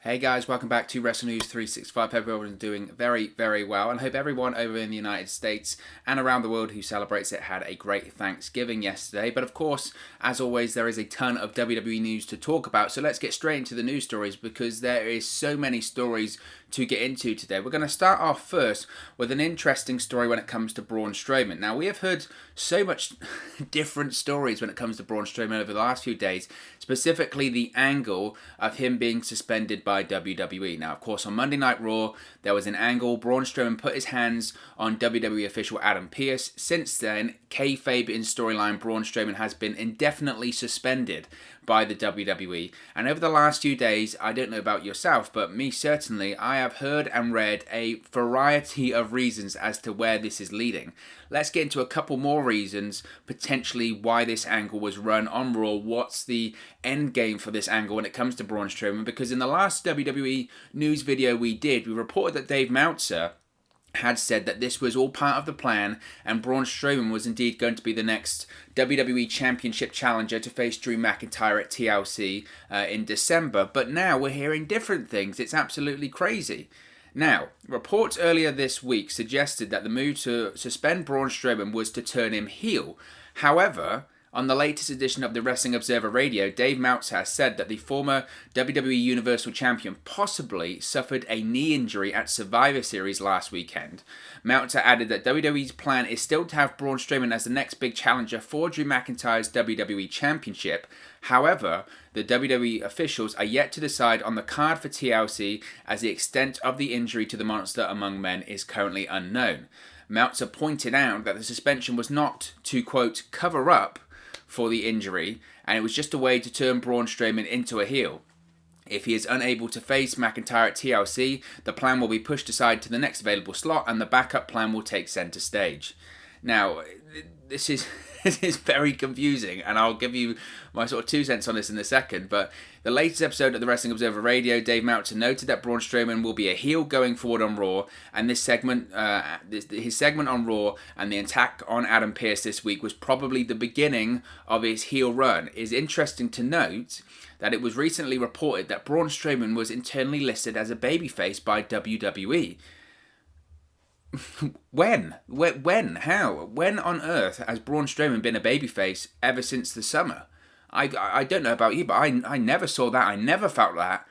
Hey guys, welcome back to Wrestle News 365. Hope everyone's doing very, very well, and hope everyone over in the United States and around the world who celebrates it had a great Thanksgiving yesterday. But of course, as always, there is a ton of WWE news to talk about, so let's get straight into the news stories because there is so many stories to get into today. We're going to start off first with an interesting story when it comes to Braun Strowman. Now, we have heard so much different stories when it comes to Braun Strowman over the last few days, specifically the angle of him being suspended by WWE. Now, of course, on Monday Night Raw, there was an angle. Braun Strowman put his hands on WWE official Adam Pearce. Since then, kayfabe in storyline, Braun Strowman has been indefinitely suspended by the WWE. And over the last few days, I don't know about yourself, but me certainly, I have heard and read a variety of reasons as to where this is leading. Let's get into a couple more reasons, potentially why this angle was run on Raw. What's the end game for this angle when it comes to Braun Strowman? Because in the last WWE news video we did, we reported that Dave Meltzer had said that this was all part of the plan and Braun Strowman was indeed going to be the next WWE Championship challenger to face Drew McIntyre at TLC in December. But now we're hearing different things. It's absolutely crazy. Now, reports earlier this week suggested that the move to suspend Braun Strowman was to turn him heel. However, on the latest edition of the Wrestling Observer Radio, Dave Meltzer has said that the former WWE Universal Champion possibly suffered a knee injury at Survivor Series last weekend. Meltzer added that WWE's plan is still to have Braun Strowman as the next big challenger for Drew McIntyre's WWE Championship. However, the WWE officials are yet to decide on the card for TLC as the extent of the injury to the Monster Among Men is currently unknown. Meltzer pointed out that the suspension was not to, quote, cover up for the injury, and it was just a way to turn Braun Strowman into a heel. If he is unable to face McIntyre at TLC, the plan will be pushed aside to the next available slot, and the backup plan will take centre stage. Now, this is very confusing, and I'll give you my sort of 2 cents on this in a second, but the latest episode of the Wrestling Observer Radio, Dave Meltzer noted that Braun Strowman will be a heel going forward on Raw, and this segment, his segment on Raw and the attack on Adam Pearce this week was probably the beginning of his heel run. It is interesting to note that it was recently reported that Braun Strowman was internally listed as a babyface by WWE. When? How? When on earth has Braun Strowman been a babyface ever since the summer? I don't know about you, but I never saw that. I never felt that.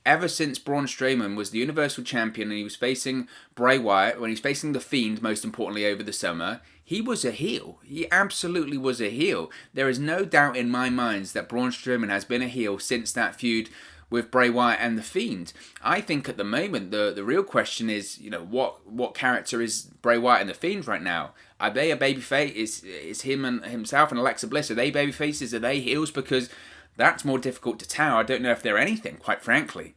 Ever since Braun Strowman was the Universal Champion and he was facing Bray Wyatt, when he was facing The Fiend, most importantly, over the summer, he was a heel. He absolutely was a heel. There is no doubt in my mind that Braun Strowman has been a heel since that feud with Bray Wyatt and The Fiend. I think at the moment the real question is, what character is Bray Wyatt and The Fiend right now? Are they a babyface? Is him and himself and Alexa Bliss, are they babyfaces? Are they heels? Because that's more difficult to tell. I don't know if they're anything, quite frankly.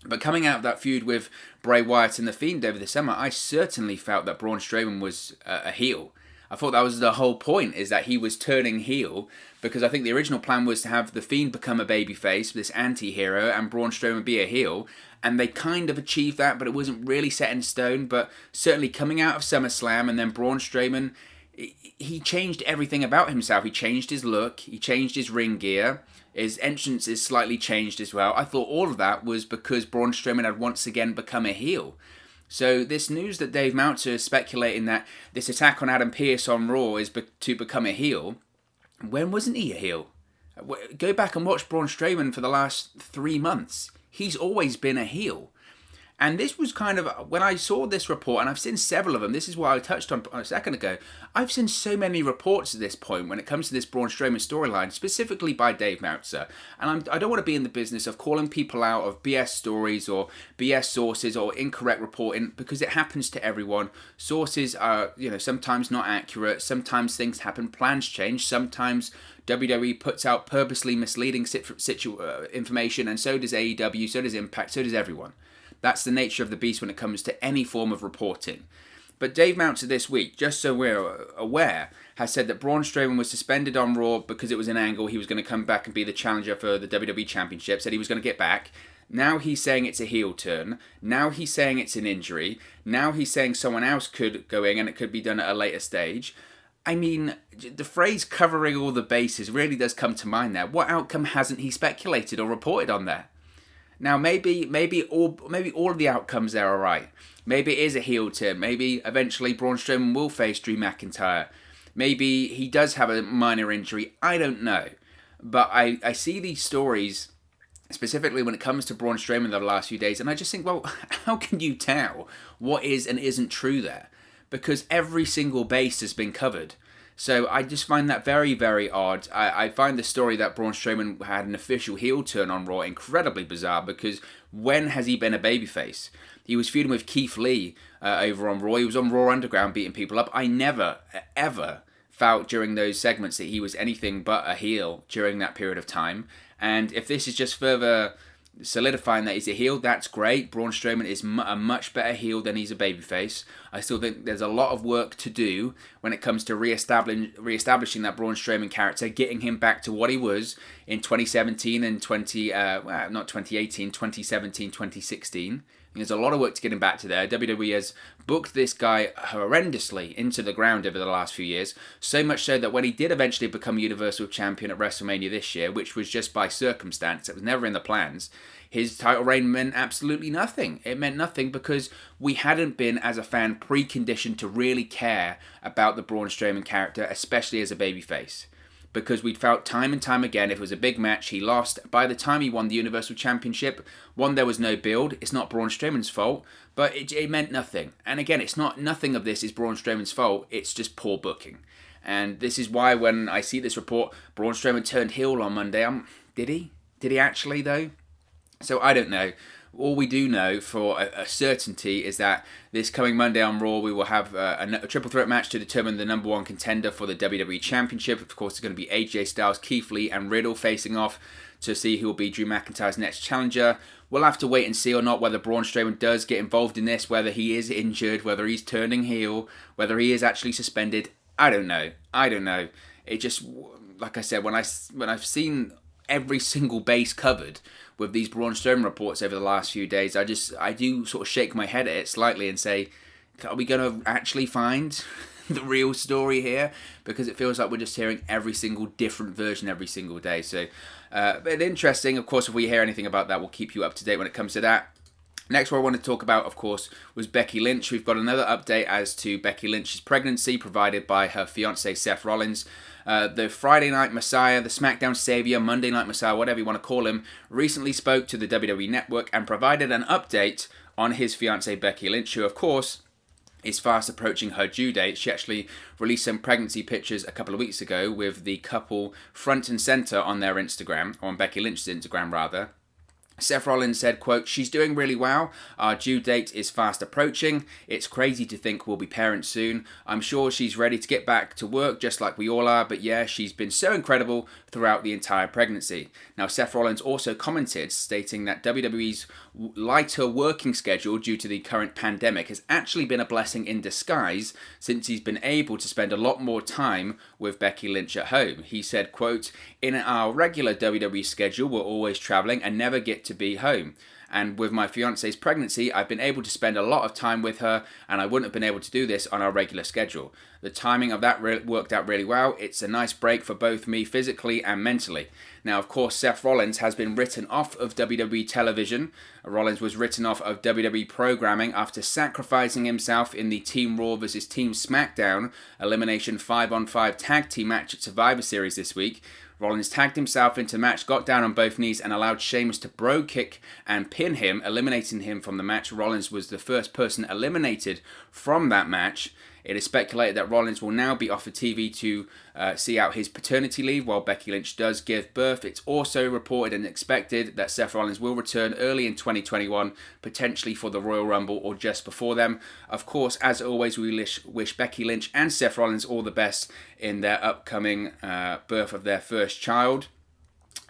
But coming out of that feud with Bray Wyatt and The Fiend over the summer, I certainly felt that Braun Strowman was a heel. I thought that was the whole point, is that he was turning heel, because I think the original plan was to have The Fiend become a babyface, this anti-hero, and Braun Strowman be a heel, and they kind of achieved that, but it wasn't really set in stone. But certainly coming out of SummerSlam, and then Braun Strowman, he changed everything about himself. He changed his look, he changed his ring gear, his entrance is slightly changed as well. I thought all of that was because Braun Strowman had once again become a heel. So this news that Dave Meltzer is speculating that this attack on Adam Pearce on Raw is to become a heel, when wasn't he a heel? Go back and watch Braun Strowman for the last 3 months. He's always been a heel. And this was kind of, when I saw this report, and I've seen several of them, this is what I touched on a second ago, I've seen so many reports at this point when it comes to this Braun Strowman storyline, specifically by Dave Meltzer. And I don't want to be in the business of calling people out of BS stories or BS sources or incorrect reporting, because it happens to everyone. Sources are, sometimes not accurate, sometimes things happen, plans change, sometimes WWE puts out purposely misleading information, and so does AEW, so does Impact, so does everyone. That's the nature of the beast when it comes to any form of reporting. But Dave Meltzer this week, just so we're aware, has said that Braun Strowman was suspended on Raw because it was an angle. He was going to come back and be the challenger for the WWE Championship, said he was going to get back. Now he's saying it's a heel turn. Now he's saying it's an injury. Now he's saying someone else could go in and it could be done at a later stage. I mean, the phrase covering all the bases really does come to mind there. What outcome hasn't he speculated or reported on there? Now maybe all of the outcomes there are right. Maybe it is a heel turn. Maybe eventually Braun Strowman will face Drew McIntyre. Maybe he does have a minor injury. I don't know. But I see these stories, specifically when it comes to Braun Strowman the last few days, and I just think, well, how can you tell what is and isn't true there? Because every single base has been covered. So I just find that very, very odd. I find the story that Braun Strowman had an official heel turn on Raw incredibly bizarre, because when has he been a babyface? He was feuding with Keith Lee over on Raw. He was on Raw Underground beating people up. I never, ever felt during those segments that he was anything but a heel during that period of time. And if this is just further solidifying that he's a heel, that's great. Braun Strowman is a much better heel than he's a babyface. I still think there's a lot of work to do when it comes to re-establishing that Braun Strowman character, getting him back to what he was in 2017 and 2017, 2016. There's a lot of work to get him back to there. WWE has booked this guy horrendously into the ground over the last few years, so much so that when he did eventually become Universal Champion at WrestleMania this year, which was just by circumstance, it was never in the plans, his title reign meant absolutely nothing. It meant nothing because we hadn't been, as a fan, preconditioned to really care about the Braun Strowman character, especially as a babyface. Because we'd felt time and time again, if it was a big match, he lost. By the time he won the Universal Championship, one, there was no build. It's not Braun Strowman's fault, but it meant nothing. And again, it's not, nothing of this is Braun Strowman's fault. It's just poor booking. And this is why when I see this report, Braun Strowman turned heel on Monday, did he? Did he actually, though? So I don't know. All we do know for a certainty is that this coming Monday on Raw, we will have a triple threat match to determine the number one contender for the WWE Championship. Of course, it's going to be AJ Styles, Keith Lee, and Riddle facing off to see who will be Drew McIntyre's next challenger. We'll have to wait and see or not whether Braun Strowman does get involved in this, whether he is injured, whether he's turning heel, whether he is actually suspended. I don't know. It just, like I said, when I've seen every single base covered with these Braun Strowman reports over the last few days, I do sort of shake my head at it slightly and say, are we going to actually find the real story here? Because it feels like we're just hearing every single different version every single day. So, but interesting. Of course, if we hear anything about that, we'll keep you up to date when it comes to that. Next, what I want to talk about, of course, was Becky Lynch. We've got another update as to Becky Lynch's pregnancy provided by her fiancé, Seth Rollins. The Friday Night Messiah, the SmackDown Savior, Monday Night Messiah, whatever you want to call him, recently spoke to the WWE Network and provided an update on his fiancée, Becky Lynch, who, of course, is fast approaching her due date. She actually released some pregnancy pictures a couple of weeks ago with the couple front and center on their Instagram, or on Becky Lynch's Instagram, rather. Seth Rollins said, quote, "She's doing really well. Our due date is fast approaching. It's crazy to think we'll be parents soon. I'm sure she's ready to get back to work just like we all are, but yeah, she's been so incredible throughout the entire pregnancy." Now, Seth Rollins also commented, stating that WWE's lighter working schedule due to the current pandemic has actually been a blessing in disguise, since he's been able to spend a lot more time with Becky Lynch at home. He said, quote, "In our regular WWE schedule, we're always traveling and never get to be home. And with my fiance's pregnancy, I've been able to spend a lot of time with her, and I wouldn't have been able to do this on our regular schedule. The timing of that worked out really well. It's a nice break for both me physically and mentally." Now, of course, Seth Rollins has been written off of WWE television. Rollins was written off of WWE programming after sacrificing himself in the Team Raw vs. Team SmackDown Elimination 5-on-5 Tag Team match at Survivor Series this week. Rollins tagged himself into the match, got down on both knees, and allowed Sheamus to bro kick and pin him, eliminating him from the match. Rollins was the first person eliminated from that match. It is speculated that Rollins will now be offered TV to see out his paternity leave while Becky Lynch does give birth. It's also reported and expected that Seth Rollins will return early in 2021, potentially for the Royal Rumble or just before them. Of course, as always, we wish Becky Lynch and Seth Rollins all the best in their upcoming birth of their first child.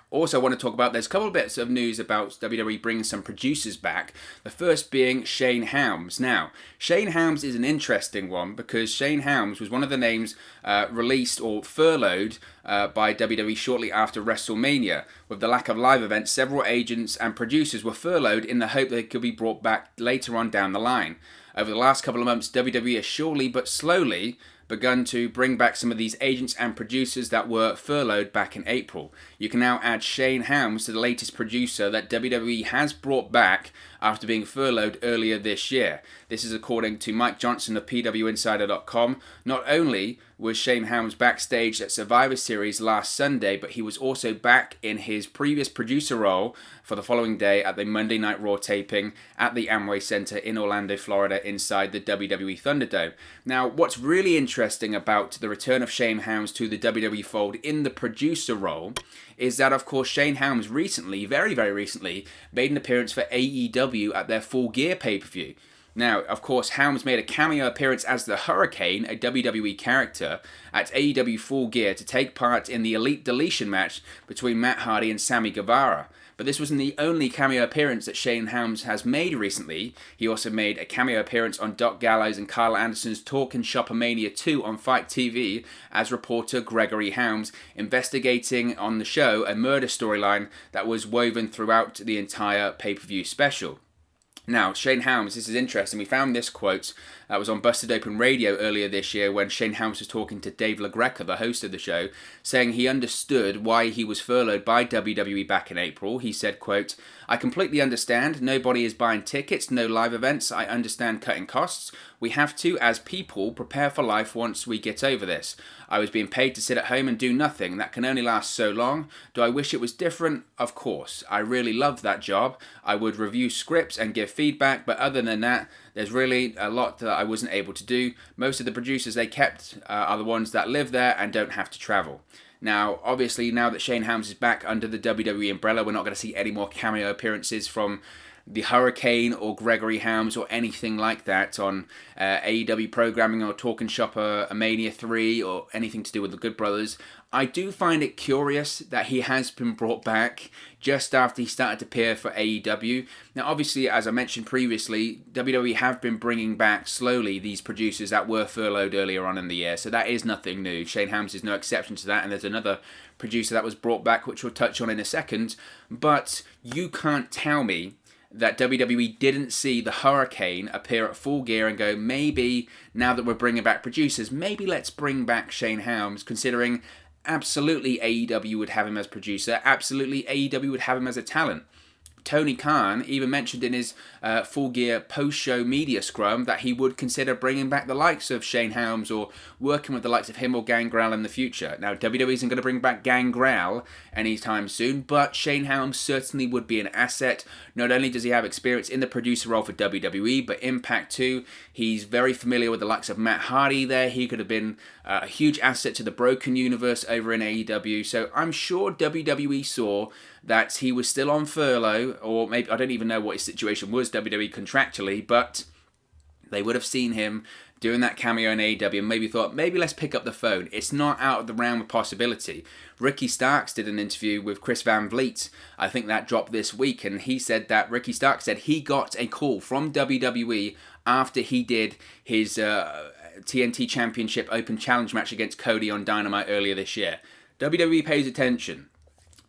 Also, I want to talk about, there's a couple of bits of news about WWE bringing some producers back. The first being Shane Helms. Now, Shane Helms is an interesting one because Shane Helms was one of the names released or furloughed by WWE shortly after WrestleMania. With the lack of live events, several agents and producers were furloughed in the hope they could be brought back later on down the line. Over the last couple of months, WWE has surely but slowly begun to bring back some of these agents and producers that were furloughed back in April. You can now add Shane Helms to the latest producer that WWE has brought back after being furloughed earlier this year. This is according to Mike Johnson of PWInsider.com. Not only was Shane Helms backstage at Survivor Series last Sunday, but he was also back in his previous producer role for the following day at the Monday Night Raw taping at the Amway Center in Orlando, Florida, inside the WWE Thunderdome. Now, what's really interesting about the return of Shane Helms to the WWE fold in the producer role is that, of course, Shane Helms recently, very, very recently, made an appearance for AEW at their Full Gear pay-per-view. Now, of course, Helms made a cameo appearance as the Hurricane, a WWE character, at AEW Full Gear to take part in the Elite Deletion match between Matt Hardy and Sammy Guevara. But this wasn't the only cameo appearance that Shane Helms has made recently. He also made a cameo appearance on Doc Gallows and Kyle Anderson's Talkin' Shopomania 2 on Fight TV as reporter Gregory Helms, investigating on the show a murder storyline that was woven throughout the entire pay-per-view special. Now, Shane Helms, this is interesting. We found this quote that was on Busted Open Radio earlier this year when Shane Helms was talking to Dave LaGreca, the host of the show, saying he understood why he was furloughed by WWE back in April. He said, quote, "I completely understand. Nobody is buying tickets, no live events. I understand cutting costs. We have to, as people, prepare for life once we get over this. I was being paid to sit at home and do nothing. That can only last so long. Do I wish it was different? Of course. I really loved that job. I would review scripts and give feedback, but other than that, there's really a lot that I wasn't able to do. Most of the producers they kept are the ones that live there and don't have to travel." Now, obviously, now that Shane Helms is back under the WWE umbrella, we're not going to see any more cameo appearances from the Hurricane or Gregory Helms or anything like that on AEW programming or Talkin' Shop a Mania 3 or anything to do with the Good Brothers. I do find it curious that he has been brought back just after he started to appear for AEW. Now, obviously, as I mentioned previously, WWE have been bringing back slowly these producers that were furloughed earlier on in the year, so that is nothing new. Shane Helms is no exception to that, and there's another producer that was brought back, which we'll touch on in a second. But you can't tell me that WWE didn't see the Hurricane appear at Full Gear and go, maybe, now that we're bringing back producers, maybe let's bring back Shane Helms, considering absolutely AEW would have him as producer, absolutely AEW would have him as a talent. Tony Khan even mentioned in his Full Gear post-show media scrum that he would consider bringing back the likes of Shane Helms or working with the likes of him or Gangrel in the future. Now, WWE isn't going to bring back Gangrel anytime soon, but Shane Helms certainly would be an asset. Not only does he have experience in the producer role for WWE, but Impact too. He's very familiar with the likes of Matt Hardy there. He could have been a huge asset to the Broken Universe over in AEW. So I'm sure WWE saw that he was still on furlough, or maybe, I don't even know what his situation was WWE contractually, but they would have seen him doing that cameo in AEW and maybe thought, maybe let's pick up the phone. It's not out of the realm of possibility. Ricky Starks did an interview with Chris Van Vliet. I think that dropped this week, and he said that Ricky Starks said he got a call from WWE after he did his TNT Championship Open Challenge match against Cody on Dynamite earlier this year. WWE pays attention.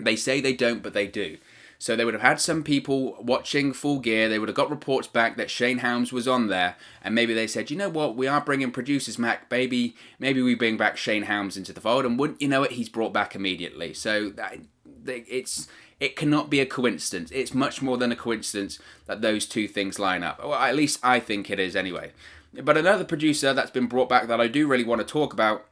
They say they don't, but they do. So they would have had some people watching Full Gear. They would have got reports back that Shane Helms was on there. And maybe they said, you know what, we are bringing producers back, baby. Maybe we bring back Shane Helms into the fold. And wouldn't you know it, he's brought back immediately. So it cannot be a coincidence. It's much more than a coincidence that those two things line up. Well, at least I think it is anyway. But another producer that's been brought back that I do really want to talk about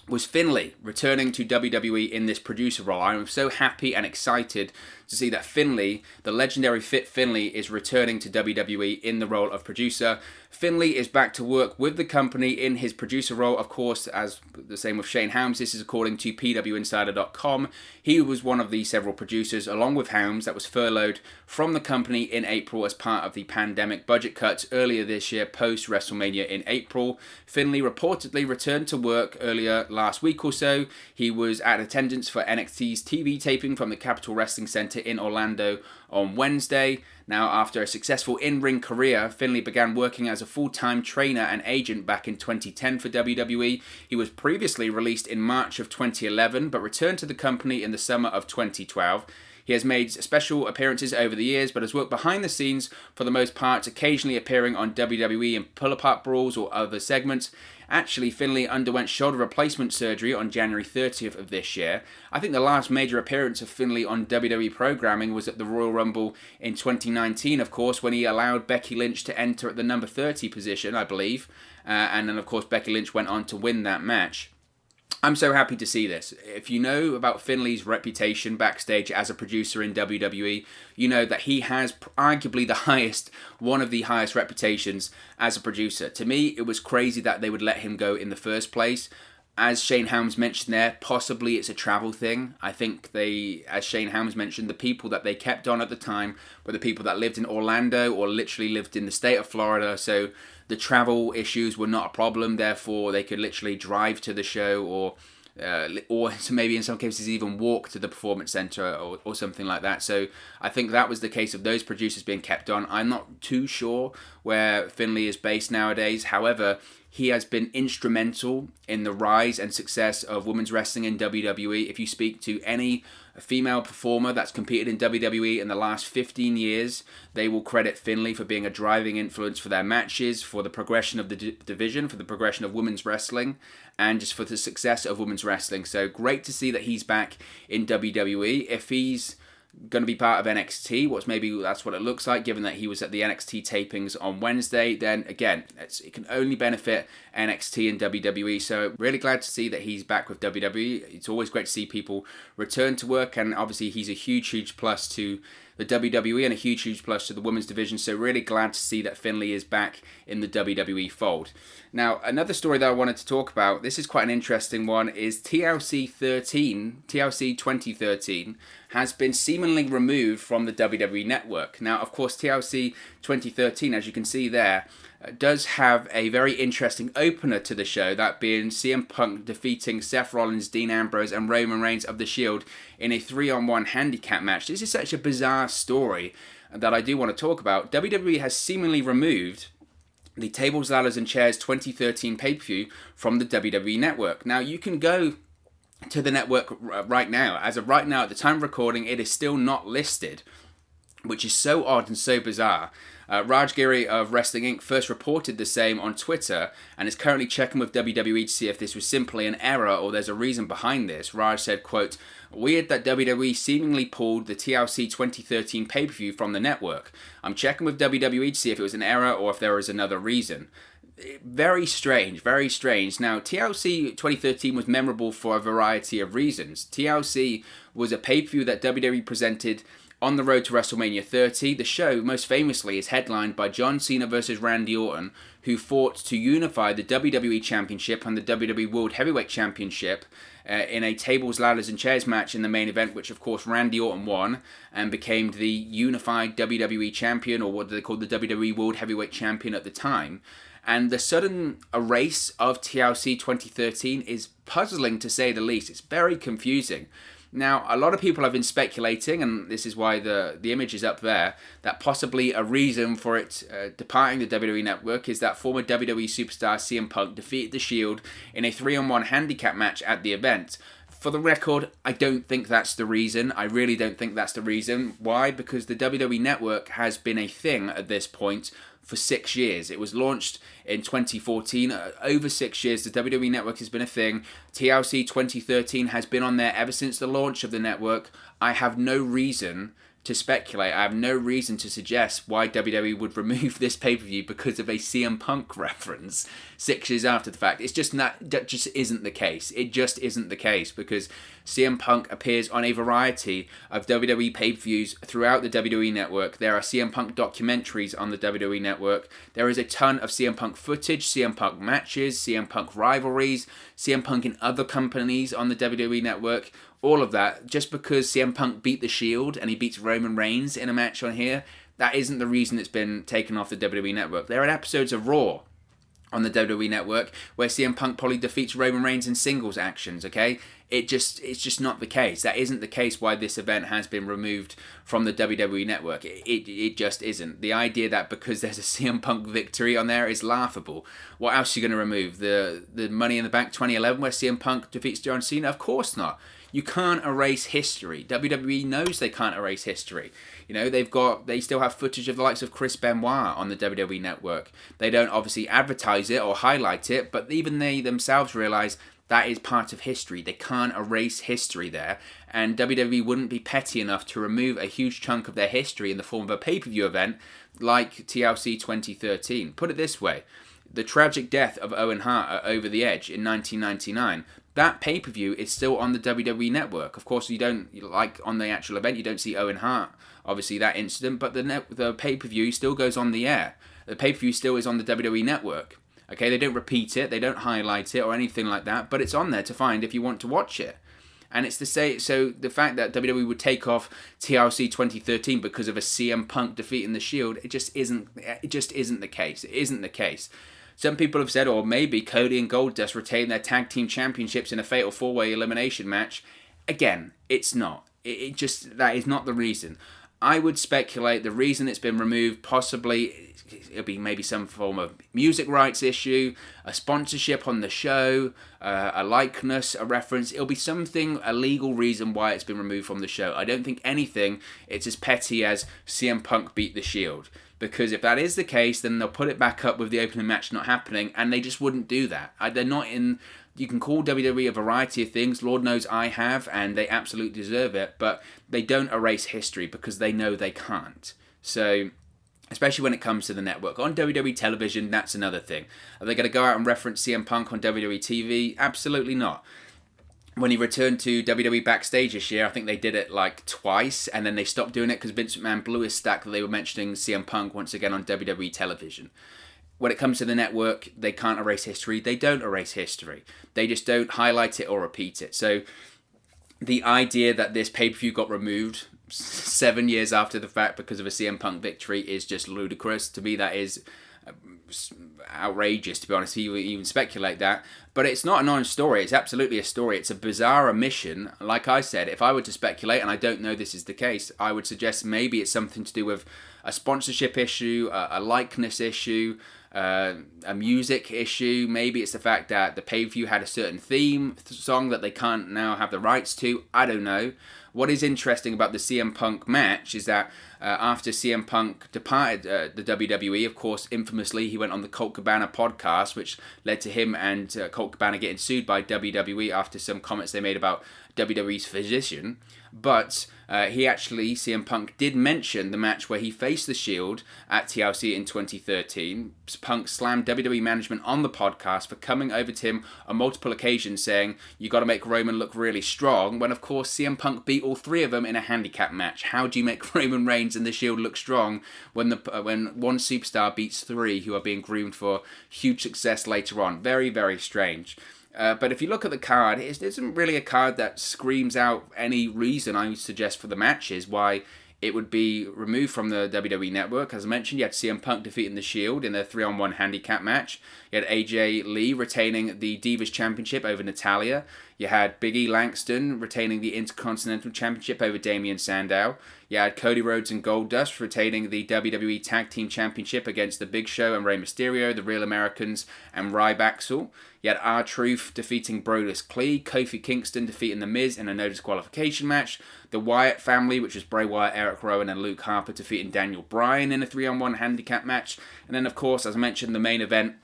was Finlay returning to WWE in this producer role. I'm so happy and excited to see that Finlay, the legendary Fit Finlay, is returning to WWE in the role of producer. Finlay is back to work with the company in his producer role, of course, as the same with Shane Helms. This is according to PWInsider.com. He was one of the several producers, along with Helms, that was furloughed from the company in April as part of the pandemic budget cuts earlier this year, post-WrestleMania in April. Finlay reportedly returned to work earlier last week or so. He was at attendance for NXT's TV taping from the Capitol Wrestling Center in Orlando on Wednesday. Now, after a successful in-ring career, Finlay began working as a full-time trainer and agent back in 2010 for WWE. He was previously released in March of 2011, but returned to the company in the summer of 2012. He has made special appearances over the years, but has worked behind the scenes for the most part, occasionally appearing on WWE in pull-apart brawls or other segments. Actually, Finlay underwent shoulder replacement surgery on January 30th of this year. I think the last major appearance of Finlay on WWE programming was at the Royal Rumble in 2019, of course, when he allowed Becky Lynch to enter at the number 30 position, I believe. And then, of course, Becky Lynch went on to win that match. I'm so happy to see this. If you know about Finlay's reputation backstage as a producer in WWE, you know that he has arguably one of the highest reputations as a producer. To me, it was crazy that they would let him go in the first place. As Shane Helms mentioned there, possibly it's a travel thing. I think as Shane Helms mentioned, the people that they kept on at the time were the people that lived in Orlando or literally lived in the state of Florida. So the travel issues were not a problem. Therefore, they could literally drive to the show or maybe in some cases even walk to the performance center or something like that. So I think that was the case of those producers being kept on. I'm not too sure where Finlay is based nowadays. However, he has been instrumental in the rise and success of women's wrestling in WWE. If you speak to any female performer that's competed in WWE in the last 15 years, they will credit Finlay for being a driving influence for their matches, for the progression of the division, for the progression of women's wrestling, and just for the success of women's wrestling. So great to see that he's back in WWE. If he's going to be part of NXT, that's what it looks like, given that he was at the NXT tapings on Wednesday, then again, it can only benefit NXT and WWE. So really glad to see that he's back with WWE. It's always great to see people return to work, and obviously he's a huge plus to the WWE and a huge plus to the women's division. So really glad to see that Finlay is back in the WWE fold. Now, another story that I wanted to talk about, this is quite an interesting one, is TLC 2013 has been seemingly removed from the WWE network. Now, of course, TLC 2013, as you can see there, does have a very interesting opener to the show, that being CM Punk defeating Seth Rollins, Dean Ambrose, and Roman Reigns of The Shield in a 3-on-1 handicap match. This is such a bizarre story that I do want to talk about. WWE has seemingly removed the Tables, Ladders, and Chairs 2013 pay-per-view from the WWE network. Now, you can go to the network right now. As of right now, at the time of recording, it is still not listed, which is so odd and so bizarre. Raj Giri of Wrestling Inc. first reported the same on Twitter and is currently checking with WWE to see if this was simply an error or there's a reason behind this. Raj said, quote, "Weird that WWE seemingly pulled the TLC 2013 pay-per-view from the network. I'm checking with WWE to see if it was an error or if there is another reason." Very strange, very strange. Now, TLC 2013 was memorable for a variety of reasons. TLC was a pay-per-view that WWE presented on the road to WrestleMania 30. The show, most famously, is headlined by John Cena versus Randy Orton, who fought to unify the WWE Championship and the WWE World Heavyweight Championship in a tables, ladders, and chairs match in the main event, which, of course, Randy Orton won and became the unified WWE Champion, or what they called the WWE World Heavyweight Champion at the time. And the sudden erase of TLC 2013 is puzzling, to say the least. It's very confusing. Now, a lot of people have been speculating, and this is why the image is up there, that possibly a reason for it departing the WWE Network is that former WWE superstar CM Punk defeated The Shield in a 3-on-1 handicap match at the event. For the record, I don't think that's the reason. I really don't think that's the reason. Why? Because the WWE Network has been a thing at this point for 6 years. It was launched in 2014. Over 6 years, the WWE Network has been a thing. TLC 2013 has been on there ever since the launch of the network. I have no reason to speculate. I have no reason to suggest why WWE would remove this pay-per-view because of a CM Punk reference 6 years after the fact. It's just not, that just isn't the case. It just isn't the case, because CM Punk appears on a variety of WWE pay-per-views throughout the WWE Network. There are CM Punk documentaries on the WWE Network. There is a ton of CM Punk footage, CM Punk matches, CM Punk rivalries, CM Punk in other companies on the WWE Network. All of that. Just because CM Punk beat The Shield and he beats Roman Reigns in a match on here, that isn't the reason it's been taken off the WWE Network. There are episodes of Raw on the WWE Network where CM Punk probably defeats Roman Reigns in singles actions, okay? It's just not the case. That isn't the case why this event has been removed from the WWE Network. It just isn't. The idea that because there's a CM Punk victory on there is laughable. What else are you going to remove? The Money in the Bank 2011 where CM Punk defeats John Cena? Of course not. You can't erase history. WWE knows they can't erase history. You know, they still have footage of the likes of Chris Benoit on the WWE network. They don't obviously advertise it or highlight it, but even they themselves realize that is part of history. They can't erase history there. And WWE wouldn't be petty enough to remove a huge chunk of their history in the form of a pay-per-view event like TLC 2013. Put it this way. The tragic death of Owen Hart at Over the Edge in 1999, that pay-per-view is still on the WWE network. Of course, you don't, like on the actual event, you don't see Owen Hart, obviously that incident, but the pay-per-view still goes on the air. The pay-per-view still is on the WWE network. Okay, they don't repeat it, they don't highlight it or anything like that, but it's on there to find if you want to watch it. And it's to say, so the fact that WWE would take off TLC 2013 because of a CM Punk defeat in the Shield, it just isn't the case. It isn't the case. Some people have said, or maybe Cody and Goldust retain their tag team championships in a fatal 4-way elimination match. Again, it's not. That is not the reason. I would speculate the reason it's been removed, possibly it'll be maybe some form of music rights issue, a sponsorship on the show, a likeness, a reference. It'll be something, a legal reason why it's been removed from the show. I don't think it's as petty as CM Punk beat the Shield. Because if that is the case, then they'll put it back up with the opening match not happening, and they just wouldn't do that. They're not in... You can call WWE a variety of things, Lord knows I have, and they absolutely deserve it, but they don't erase history because they know they can't. So, especially when it comes to the network. On WWE television, that's another thing. Are they going to go out and reference CM Punk on WWE TV? Absolutely not. When he returned to WWE Backstage this year, I think they did it like twice, and then they stopped doing it because Vince McMahon blew his stack that they were mentioning CM Punk once again on WWE television. When it comes to the network, they can't erase history. They don't erase history. They just don't highlight it or repeat it. So the idea that this pay-per-view got removed 7 years after the fact because of a CM Punk victory is just ludicrous. To me, that is outrageous, to be honest. You even speculate that. But it's not a non-story. It's absolutely a story. It's a bizarre omission. Like I said, if I were to speculate, and I don't know this is the case, I would suggest maybe it's something to do with a sponsorship issue, a likeness issue, a music issue. Maybe it's the fact that the pay-per-view had a certain theme song that they can't now have the rights to. I don't know. What is interesting about the CM Punk match is that after CM Punk departed the WWE, of course, infamously, he went on the Colt Cabana podcast, which led to him and Colt Cabana getting sued by WWE after some comments they made about WWE's physician. But CM Punk did mention the match where he faced the Shield at TLC in 2013. Punk slammed WWE management on the podcast for coming over to him on multiple occasions saying, you got to make Roman look really strong, when of course CM Punk beat all three of them in a handicap match. How do you make Roman Reigns and the Shield look strong when one superstar beats three who are being groomed for huge success later on? Very, very strange. But if you look at the card, it isn't really a card that screams out any reason I would suggest for the matches why it would be removed from the WWE Network. As I mentioned, you had CM Punk defeating the Shield in a 3-on-1 handicap match. You had AJ Lee retaining the Divas Championship over Natalya. You had Big E Langston retaining the Intercontinental Championship over Damian Sandow. You had Cody Rhodes and Goldust retaining the WWE Tag Team Championship against The Big Show and Rey Mysterio, the Real Americans, and Ryback. You had R-Truth defeating Brodus Clay, Kofi Kingston defeating The Miz in a no disqualification match, the Wyatt family, which was Bray Wyatt, Eric Rowan, and Luke Harper defeating Daniel Bryan in a 3-on-1 handicap match. And then, of course, as I mentioned, the main event,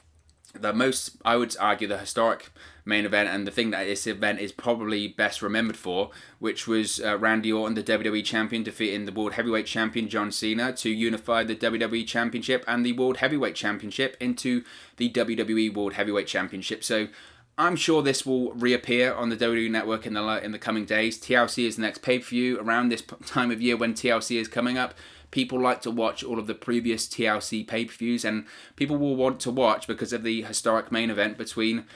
I would argue, the historic main event, and the thing that this event is probably best remembered for, which was Randy Orton, the WWE Champion, defeating the World Heavyweight Champion John Cena to unify the WWE Championship and the World Heavyweight Championship into the WWE World Heavyweight Championship. So I'm sure this will reappear on the WWE Network in the coming days. TLC is the next pay-per-view around this time of year when TLC is coming up. People like to watch all of the previous TLC pay-per-views, and people will want to watch because of the historic main event between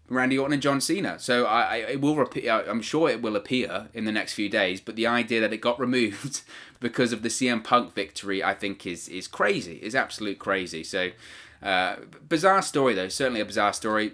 Randy Orton and John Cena. So I'm sure it will appear in the next few days, but the idea that it got removed because of the CM Punk victory, I think is crazy, is absolute crazy. So bizarre story though, certainly a bizarre story.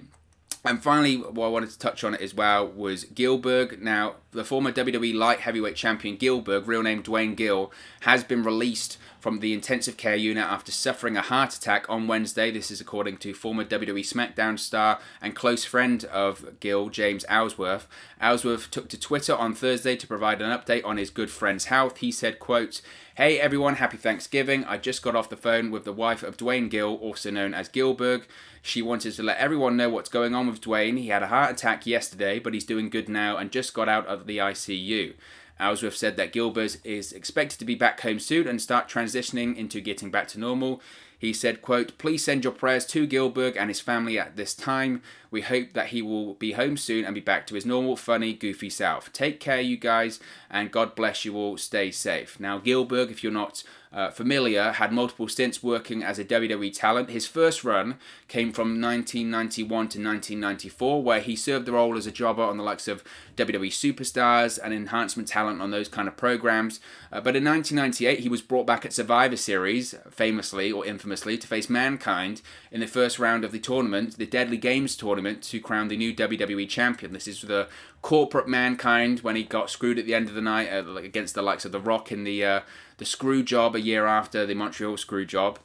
And finally, what I wanted to touch on as well was Goldberg. Now, the former WWE light heavyweight champion Goldberg, real name Dwayne Gill, has been released from the intensive care unit after suffering a heart attack on Wednesday. This is according to former WWE SmackDown star and close friend of Gill, James Ellsworth. Ellsworth took to Twitter on Thursday to provide an update on his good friend's health. He said, quote, "Hey everyone, happy Thanksgiving. I just got off the phone with the wife of Dwayne Gill, also known as Goldberg. She wanted to let everyone know what's going on with Dwayne. He had a heart attack yesterday, but he's doing good now and just got out of the ICU." Ellsworth said that Goldberg is expected to be back home soon and start transitioning into getting back to normal. He said, quote, "Please send your prayers to Goldberg and his family at this time. We hope that he will be home soon and be back to his normal, funny, goofy self. Take care, you guys, and God bless you all. Stay safe." Now, Goldberg, if you're not familiar, had multiple stints working as a WWE talent. His first run came from 1991 to 1994, where he served the role as a jobber on the likes of WWE Superstars and enhancement talent on those kind of programs. But in 1998, he was brought back at Survivor Series, famously or infamously, to face Mankind in the first round of the tournament, the Deadly Games tournament, to crown the new WWE champion. This is the corporate Mankind when he got screwed at the end of the night against the likes of The Rock in the screw job a year after the Montreal screw job.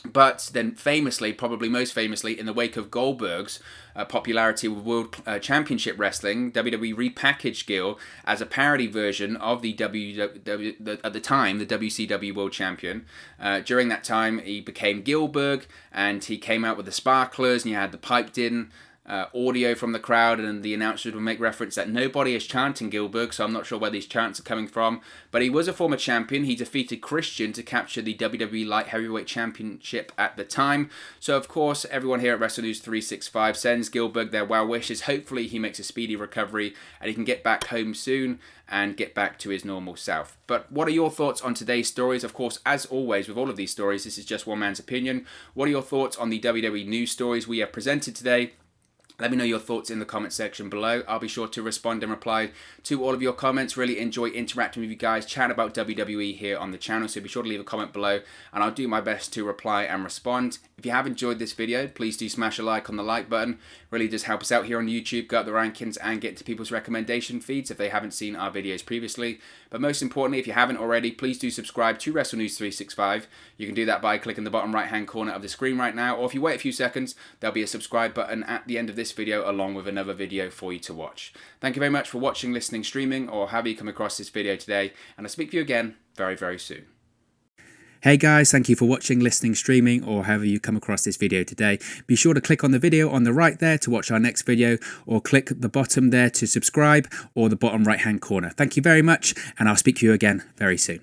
But then famously, probably most famously, in the wake of Goldberg's popularity with World Championship Wrestling, WWE repackaged Gill as a parody version of the at the time, the WCW World Champion. During that time, he became Goldberg, and he came out with the sparklers, and you had the piped-in audio from the crowd, and the announcers would make reference that nobody is chanting Goldberg, so I'm not sure where these chants are coming from. But he was a former champion. He defeated Christian to capture the WWE Light Heavyweight Championship at the time. So, of course, everyone here at Wrestle News 365 sends Goldberg their well wishes. Hopefully, he makes a speedy recovery and he can get back home soon and get back to his normal self. But what are your thoughts on today's stories? Of course, as always, with all of these stories, this is just one man's opinion. What are your thoughts on the WWE news stories we have presented today? Let me know your thoughts in the comment section below. I'll be sure to respond and reply to all of your comments. Really enjoy interacting with you guys, chatting about WWE here on the channel. So be sure to leave a comment below and I'll do my best to reply and respond. If you have enjoyed this video, please do smash a like on the like button. Really does help us out here on YouTube, go up the rankings and get to people's recommendation feeds if they haven't seen our videos previously. But most importantly, if you haven't already, please do subscribe to Wrestle News 365. You can do that by clicking the bottom right hand corner of the screen right now, or if you wait a few seconds, there'll be a subscribe button at the end of this video along with another video for you to watch. Thank you very much for watching, listening, streaming, or however you come across this video today, and I'll speak to you again very, very soon. Hey guys, thank you for watching, listening, streaming, or however you come across this video today. Be sure to click on the video on the right there to watch our next video, or click the bottom there to subscribe, or the bottom right hand corner. Thank you very much, and I'll speak to you again very soon.